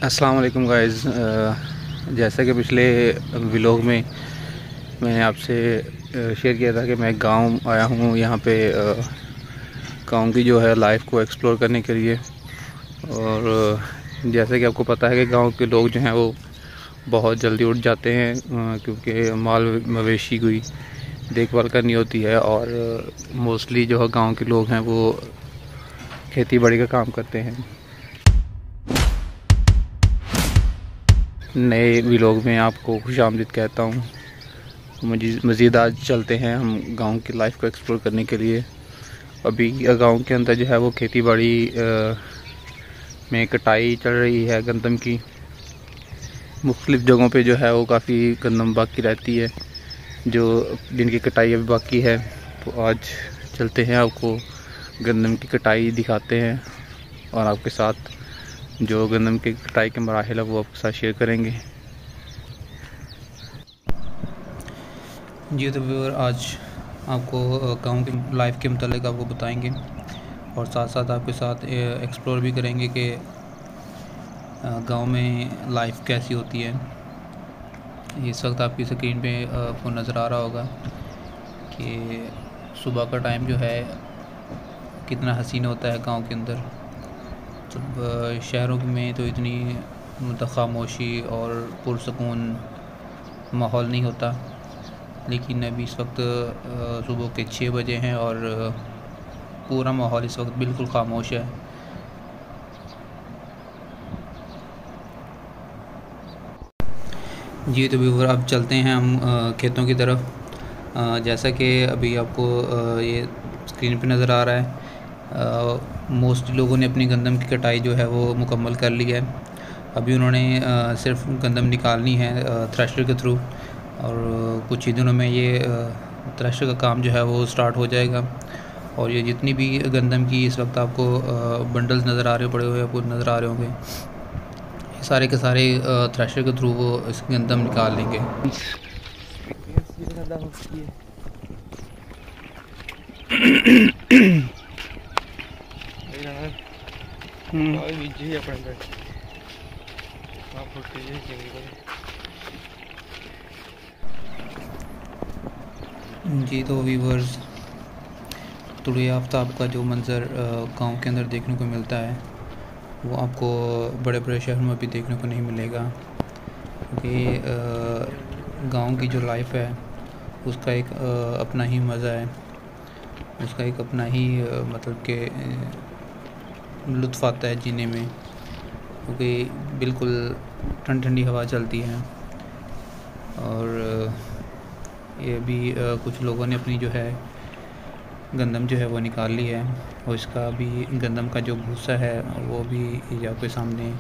अस्सलाम वालेकुम गाइज़। जैसा कि पिछले व्लॉग में मैंने आपसे शेयर किया था कि मैं गांव आया हूं यहाँ पे गांव की जो है लाइफ को एक्सप्लोर करने के लिए। और जैसा कि आपको पता है कि गांव के लोग जो हैं वो बहुत जल्दी उठ जाते हैं क्योंकि माल मवेशी की देखभाल करनी होती है। और मोस्टली जो है गाँव के लोग हैं वो खेती बाड़ी का काम करते हैं। नए व्लॉग में आपको खुशामदीद कहता हूँ। मज़ीद आज चलते हैं हम गांव की लाइफ को एक्सप्लोर करने के लिए। अभी गांव के अंदर जो है वो खेती बाड़ी में कटाई चल रही है गंदम की। मुख्तलिफ़ जगहों पे जो है वो काफ़ी गंदम बाकी रहती है जो जिनकी कटाई अभी बाकी है। तो आज चलते हैं, आपको गंदम की कटाई दिखाते हैं और आपके साथ जो गंदम की कटाई के मराहिल है वो आपके साथ शेयर करेंगे। जी तो व्यूअर, आज आपको गांव की लाइफ के मतलब आपको बताएंगे और साथ साथ आपके साथ एक्सप्लोर भी करेंगे कि गांव में लाइफ कैसी होती है। इस वक्त आपकी स्क्रीन पे आपको नज़र आ रहा होगा कि सुबह का टाइम जो है कितना हसीन होता है गांव के अंदर। तो शहरों में तो इतनी मतलब खामोशी और पुरसकून माहौल नहीं होता, लेकिन अभी इस वक्त सुबह के 6 बजे हैं और पूरा माहौल इस वक्त बिल्कुल खामोश है। जी तो व्यूअर, अब चलते हैं हम खेतों की तरफ। जैसा कि अभी आपको ये स्क्रीन पे नज़र आ रहा है, मोस्ट लोगों ने अपनी गंदम की कटाई जो है वो मुकम्मल कर ली है। अभी उन्होंने सिर्फ गंदम निकालनी है थ्रेशर के थ्रू, और कुछ ही दिनों में ये थ्रेशर का काम जो है वो स्टार्ट हो जाएगा। और ये जितनी भी गंदम की इस वक्त आपको बंडल्स नज़र आ रहे पड़े हुए आपको नज़र आ रहे होंगे, ये सारे के सारे थ्रेशर के थ्रू वो इस गंदम निकाल लेंगे। जी तो व्यूअर्स, तुड़े आफ्ताब का जो मंज़र गांव के अंदर देखने को मिलता है वो आपको बड़े बड़े शहरों में भी देखने को नहीं मिलेगा, क्योंकि गांव की जो लाइफ है उसका एक अपना ही मज़ा है, उसका एक अपना ही मतलब के लुत्फ़ आता है जीने में, क्योंकि बिल्कुल ठंडी ठंडी हवा चलती है। और ये भी कुछ लोगों ने अपनी जो है गंदम जो है वो निकाल ली है, और इसका भी गंदम का जो भूसा है वो भी आपके सामने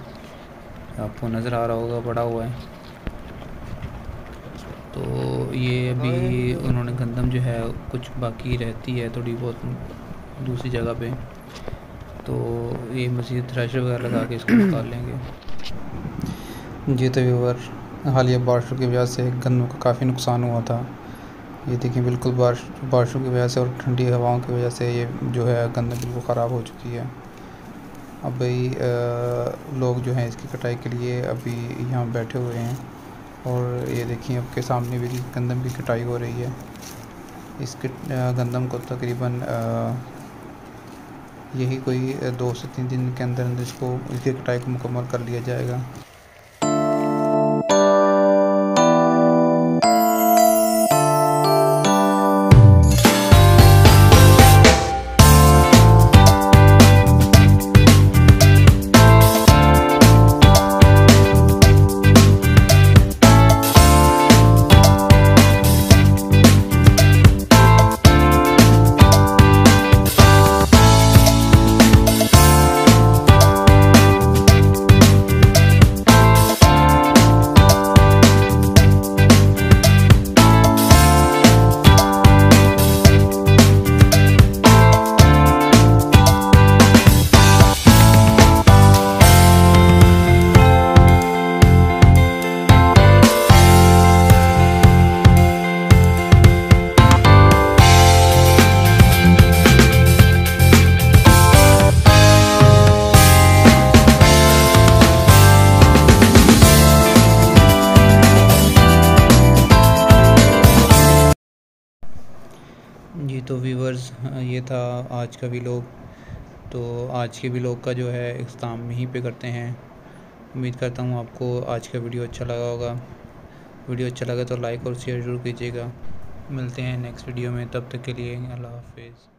आपको नज़र आ रहा होगा पड़ा हुआ है। तो ये अभी उन्होंने गंदम जो है कुछ बाकी रहती है थोड़ी बहुत दूसरी जगह पे, तो ये मज़ीद थ्रेशर वगैरह लगा के इसको निकाल लेंगे। जी तो व्यूअर, हालिया बारिशों की वजह से गन्नों का काफ़ी नुकसान हुआ था। ये देखिए बिल्कुल बारिशों की वजह से और ठंडी हवाओं की वजह से ये जो है गन्ना बिल्कुल ख़राब हो चुकी है। अब भाई लोग जो हैं इसकी कटाई के लिए अभी यहाँ बैठे हुए हैं, और ये देखिए आपके सामने भी गंदम की कटाई हो रही है। इस गंदम को तकरीबन यही कोई 2 से 3 दिन के अंदर इसकी कटाई को मुकम्मल कर लिया जाएगा। जी तो व्यूवर्स, ये था आज का व्लॉग। तो आज के व्लॉग का जो है इख्तिताम यहीं पे करते हैं। उम्मीद करता हूँ आपको आज का वीडियो अच्छा लगा होगा। वीडियो अच्छा लगा तो लाइक और शेयर ज़रूर कीजिएगा। मिलते हैं नेक्स्ट वीडियो में, तब तक के लिए अल्लाह हाफिज़।